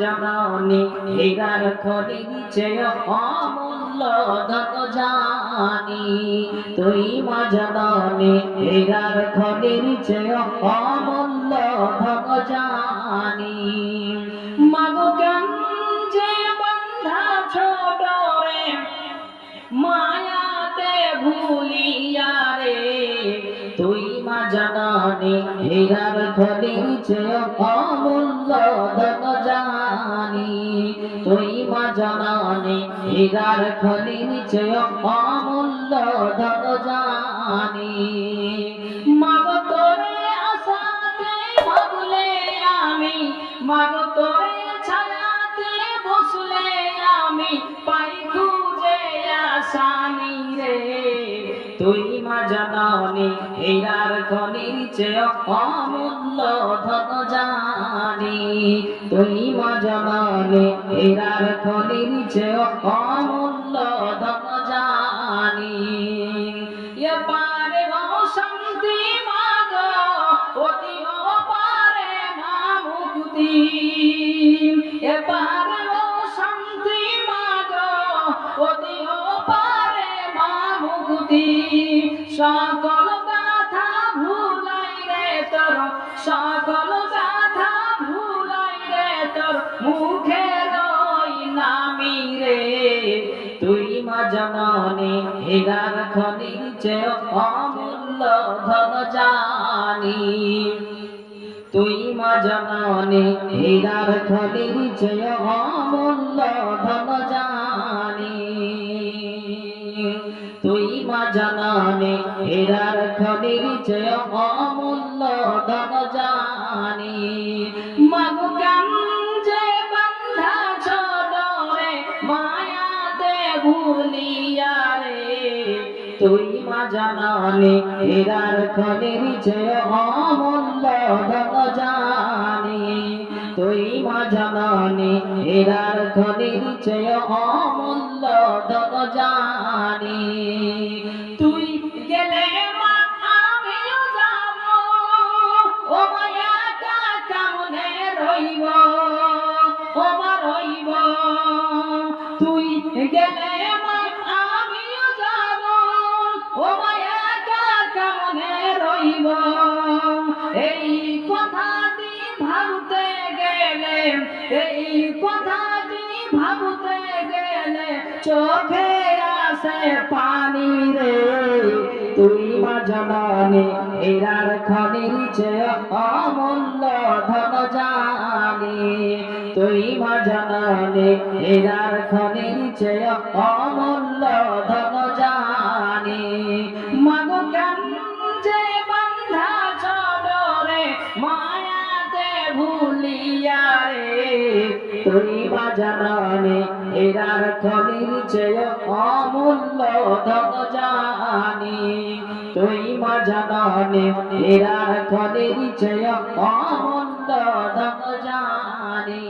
জননী হীরার খনির চেয়ে অমূল্য ধন জানি তুই মা জননী হীরার খনির চেয়ে অমূল্য ধন জানি মাগো কেন যে বন্ধা ছোট রে মায়াতে ভুলিয়া রে তুই মা জননী হীরার খনির চেয়ে অমূল্য ধন জানি তুই মা জননী হীরার খনির চেয়ে অমূল্য ধন জানি মাগো তোরে আশাতে ভাবলে আমি মাগো তোরে ছায়াতে বসলে আমি পাই খুঁজে আসানি রে তুই মা জননী হীরার খনির চেয়ে অমূল্য ধন জানি তুই মা জননী হীরার খনির চেয়ে অমূল্য ধন জানি এ পারে শান্তি মাগো অতি অপারে মা মুক্তি এ পারে শান্তি মাগো অতি অপারে মা মুক্তি সকল গাথা ভুলাই রে তোর সকল গাথা ভুলাই রে তোর মুখের নামি রে তুই মা জননী হীরার খনির চেয়ে অমূল্য ধন জানি তুই মা জননী হীরার খনির চেয়ে অমূল্য ধন জানি তুই মা জননী হীরার খনির চেয়ে অমূল্য ধন জানি মাগো কেন যে বন্ধা ছোট রে মায়াতে ভুলিয়া রে তুই মা জননী হীরার খনির চেয়ে অমূল্য ধন জানি তুই মা জননী হীরার খনির চেয়ে অমূল্য ধন জানি তুই গেলে মা আমিও যাব ও মায়া কেমনে রইব ও মা রইব তুই গেলে মা আমিও যাব ও মায়া কেমনে রইব এই কথাটি ভাবতে গেলে এই কথাটি ভাবতে গেলে চোখে আসে পানি রে তুই মা জননী হীরার খনির চেয়ে অমূল্য ধন জানি তুই মা জননী হীরার খনির চেয়ে অমূল্য ধন জানি মাগো কেন যে বন্ধা ছোট রে মায়াতে ভুলিয়া রে তুই মা জননী হীরার খনির চেয়ে অমূল্য ধন জানি তুই মা জননী হীরার খনির চেয়ে অমূল্য ধন জানি।